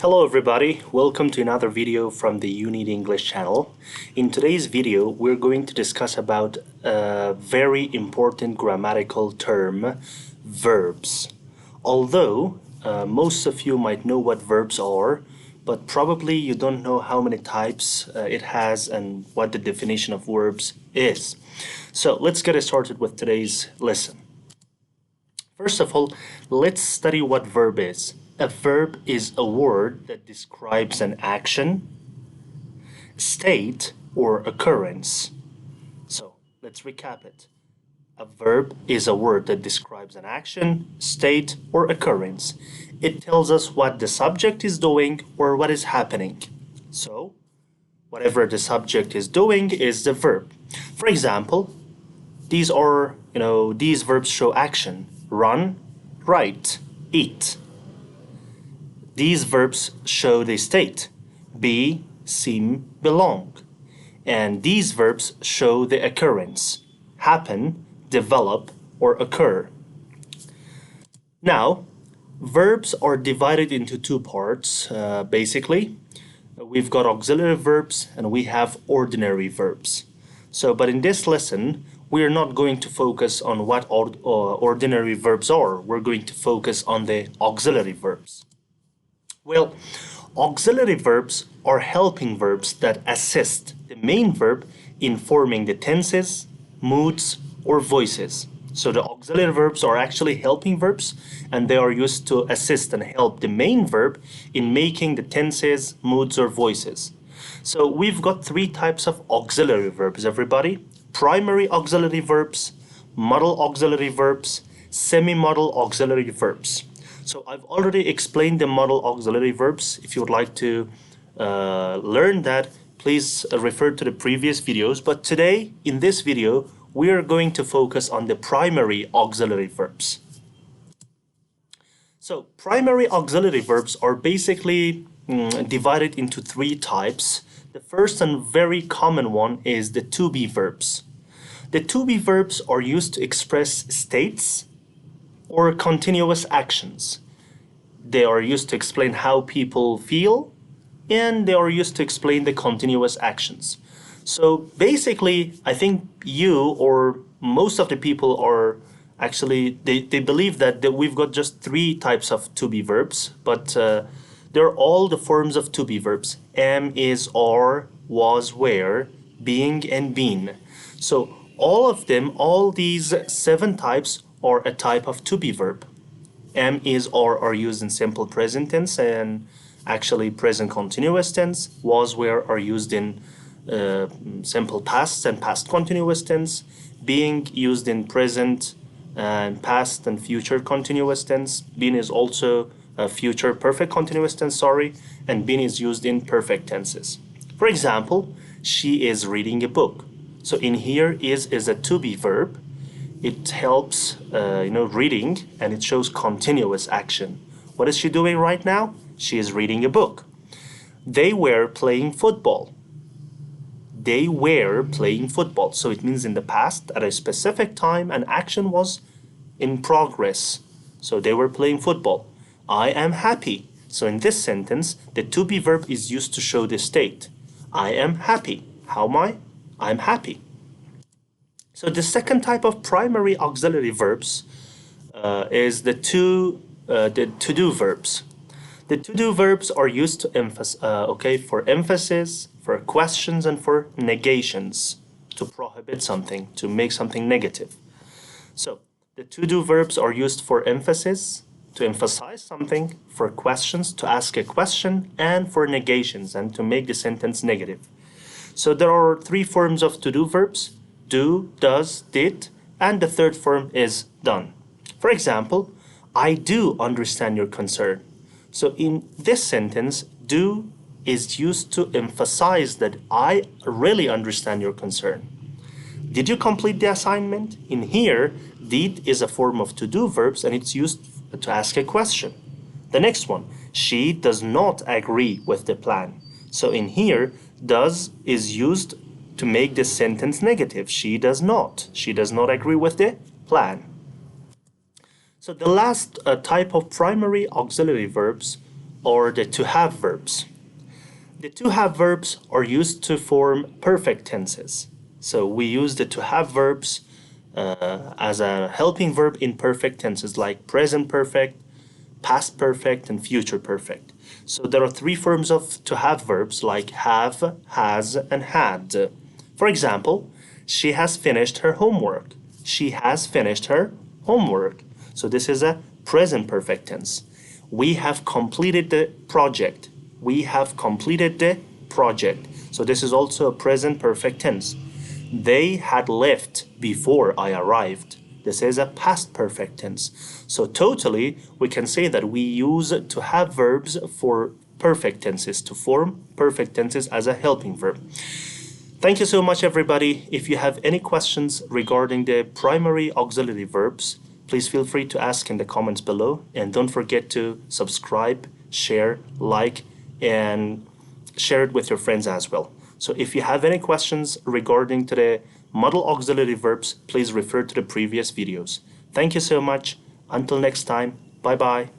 Hello everybody, welcome to another video from the You Need English channel. In today's video, we're going to discuss about a very important grammatical term, verbs. Although most of you might know what verbs are, but probably you don't know how many types it has and what the definition of verbs is. So let's get started with today's lesson. First of all, let's study what verb is. A verb is a word that describes an action, state, or occurrence. So let's recap it. A verb is a word that describes an action, state, or occurrence. It tells us what the subject is doing or what is happening. So whatever the subject is doing is the verb. For example, these verbs show action. Run, write, eat. These verbs show the state. Be, seem, belong. And these verbs show the occurrence. Happen, develop, or occur. Now, verbs are divided into two parts, basically. We've got auxiliary verbs and we have ordinary verbs. But in this lesson, we are not going to focus on what ordinary verbs are. We're going to focus on the auxiliary verbs. Well, auxiliary verbs are helping verbs that assist the main verb in forming the tenses, moods, or voices. So the auxiliary verbs are actually helping verbs, and they are used to assist and help the main verb in making the tenses, moods, or voices. So we've got three types of auxiliary verbs, everybody. Primary auxiliary verbs, modal auxiliary verbs, semi-modal auxiliary verbs. So I've already explained the modal auxiliary verbs. If you would like to learn that, please refer to the previous videos. But today, in this video, we are going to focus on the primary auxiliary verbs. So primary auxiliary verbs are basically divided into three types. The first and very common one is the to-be verbs. The to-be verbs are used to express states or continuous actions. They are used to explain how people feel, and they are used to explain the continuous actions. So basically, I think you or most of the people are actually, they believe that we've got just three types of to-be verbs, but they're all the forms of to-be verbs. Am, is, are, was, were, being, and been. So all of them, all these 7 types are a type of to-be verb. Am, is, are used in simple present tense and actually present continuous tense. Was, were are used in simple past and past continuous tense. Being used in present and past and future continuous tense. Been is also a future perfect continuous tense, and been is used in perfect tenses. For example, she is reading a book. So in here is a to-be verb. It helps reading, and it shows continuous action. What is she doing right now? She is reading a book. They were playing football. They were playing football. So it means in the past, at a specific time, an action was in progress. So they were playing football. I am happy. So in this sentence, the to-be verb is used to show the state. I am happy. How am I? I'm happy. So the second type of primary auxiliary verbs is the to-do verbs. The to-do verbs are used to for emphasis, for questions, and for negations, to prohibit something, to make something negative. So the to-do verbs are used for emphasis, to emphasize something, for questions, to ask a question, and for negations, and to make the sentence negative. So there are 3 forms of to-do verbs: do, does, did, and the third form is done. For example, I do understand your concern. So in this sentence, do is used to emphasize that I really understand your concern. Did you complete the assignment? In here, did is a form of to-do verbs, and it's used to ask a question. The next one, she does not agree with the plan. So in here, does is used to make this sentence negative. She does not. She does not agree with the plan. So the last type of primary auxiliary verbs are the to have verbs. The to have verbs are used to form perfect tenses. So we use the to have verbs as a helping verb in perfect tenses like present perfect, past perfect, and future perfect. So there are three forms of to have verbs like have, has, and had. For example, she has finished her homework. She has finished her homework. So this is a present perfect tense. We have completed the project. We have completed the project. So this is also a present perfect tense. They had left before I arrived. This is a past perfect tense. So totally, we can say that we use to have verbs for perfect tenses, to form perfect tenses as a helping verb. Thank you so much, everybody. If you have any questions regarding the primary auxiliary verbs, please feel free to ask in the comments below. And don't forget to subscribe, share, like, and share it with your friends as well. So if you have any questions regarding to the model auxiliary verbs, please refer to the previous videos. Thank you so much. Until next time, bye-bye.